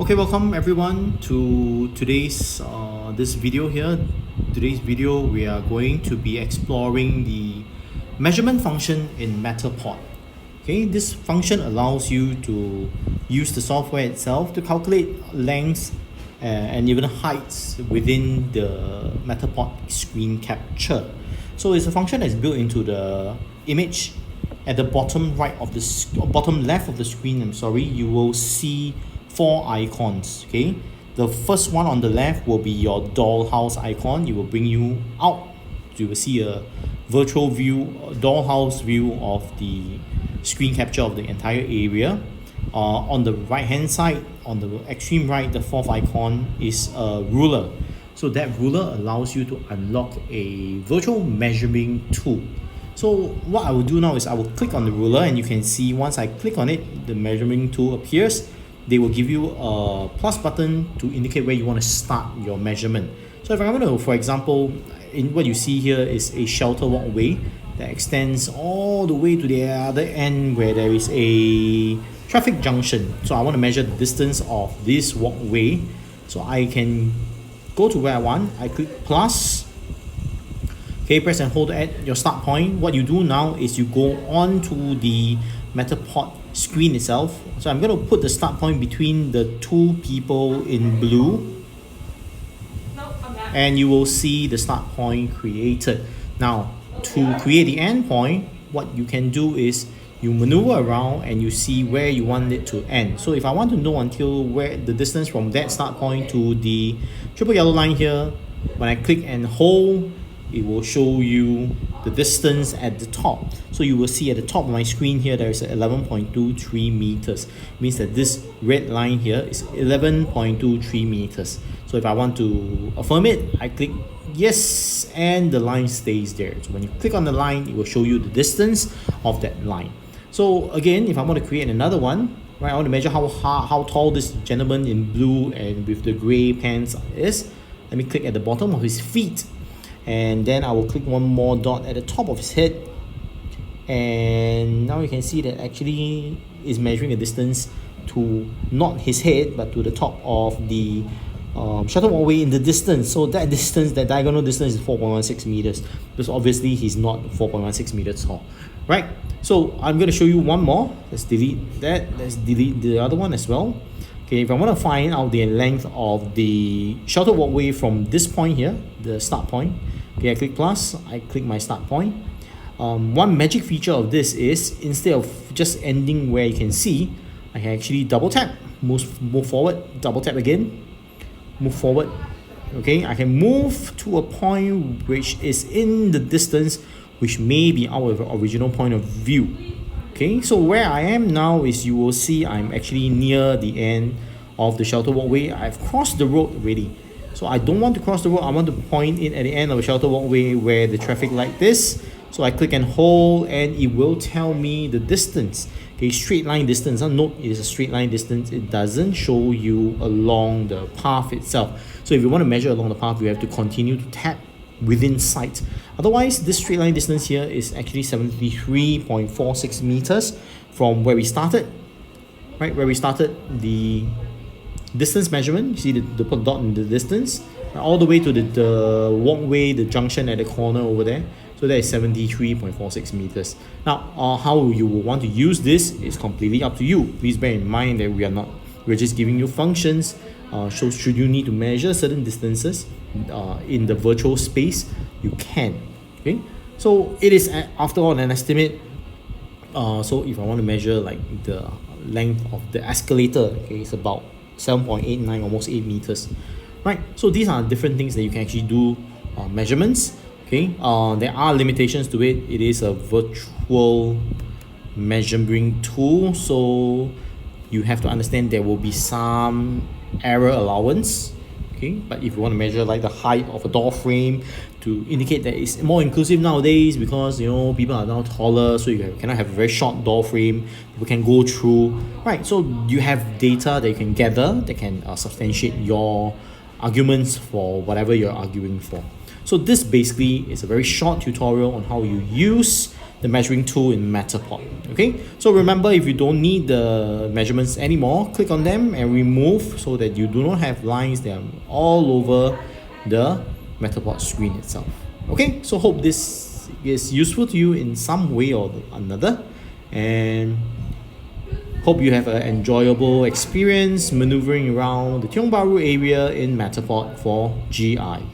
Okay, welcome everyone to today's this video here. Today's video we are going to be exploring the measurement function in Matterport. Okay, this function allows you to use the software itself to calculate lengths and even heights within the Matterport screen capture. So it's a function that's built into the image. At the bottom right of the bottom left of the screen, you will see four icons. Okay, the first one on the left will be your dollhouse icon. It will bring you out. You will see a virtual view, a dollhouse view of the screen capture of the entire area. On the right hand side, on the extreme right, the fourth icon is a ruler. So that ruler allows you to unlock a virtual measuring tool. So what I will do now is I will click on the ruler, and you can see once I click on it, the measuring tool appears. They will give you a plus button to indicate where you want to start your measurement. So if I want to, for example, in what you see here is a shelter walkway that extends all the way to the other end where there is a traffic junction. So I want to measure the distance of this walkway. So I can go to where I want. I click plus. Okay, press and hold at your start point. What you do now is you go on to the Matterport screen itself. So I'm going to put the start point between the two people in blue, and you will see the start point created. Now to create the end point, what you can do is you maneuver around and you see where you want it to end. So if I want to know until where the distance from that start point to the triple yellow line here, when I click and hold, it will show you the distance at the top. So you will see at the top of my screen here there is 11.23 meters. It means that this red line here is 11.23 meters. So if I want to affirm it, I click yes, and the line stays there. So when you click on the line, it will show you the distance of that line. So again, if I want to create another one, right, I want to measure how tall this gentleman in blue and with the gray pants is. Let me click at the bottom of his feet, and then I will click one more dot at the top of his head, and now you can see that actually is measuring a distance to not his head but to the top of the shutter walkway in the distance. So that distance, that diagonal distance, is 4.16 meters, because obviously he's not 4.16 meters tall, right? So I'm going to show you one more. Let's delete that. Let's delete the other one as well. Okay, if I want to find out the length of the shelter walkway from this point here, the start point, okay, I click plus, I click my start point. One magic feature of this is instead of just ending where you can see, I can actually double tap, move forward, double tap again, move forward. Okay, I can move to a point which is in the distance, which may be our original point of view. Okay, so where I am now is, you will see I'm actually near the end of the shelter walkway. I've crossed the road already. So I don't want to cross the road. I want to point it at the end of the shelter walkway where the traffic light is. So I click and hold, and it will tell me the distance. Okay, straight line distance. Note it is a straight line distance. It doesn't show you along the path itself. So if you want to measure along the path, you have to continue to tap within sight. Otherwise, this straight line distance here is actually 73.46 meters from where we started. Right, where we started the distance measurement. You see the dot in the distance, all the way to the walkway, the junction at the corner over there. So that is 73.46 meters. Now, how you will want to use this is completely up to you. Please bear in mind that we're just giving you functions. So should you need to measure certain distances in the virtual space, you can. Okay, so it is after all an estimate. So if I want to measure like the length of the escalator, okay, it's about 7.89, almost 8 meters, right? So these are different things that you can actually do measurements. Okay, there are limitations to it. It is a virtual measuring tool, so you have to understand there will be some error allowance. Okay, but if you want to measure like the height of a door frame to indicate that it's more inclusive nowadays, because people are now taller, so you cannot have a very short door frame people can go through, right? So you have data that you can gather that can substantiate your arguments for whatever you're arguing for. So this basically is a very short tutorial on how you use the measuring tool in Matterport. Okay, so remember, if you don't need the measurements anymore, click on them and remove so that you do not have lines that are all over the Matterport screen itself. Okay, so hope this is useful to you in some way or another, and hope you have an enjoyable experience maneuvering around the Tiong Bahru area in Matterport for GI.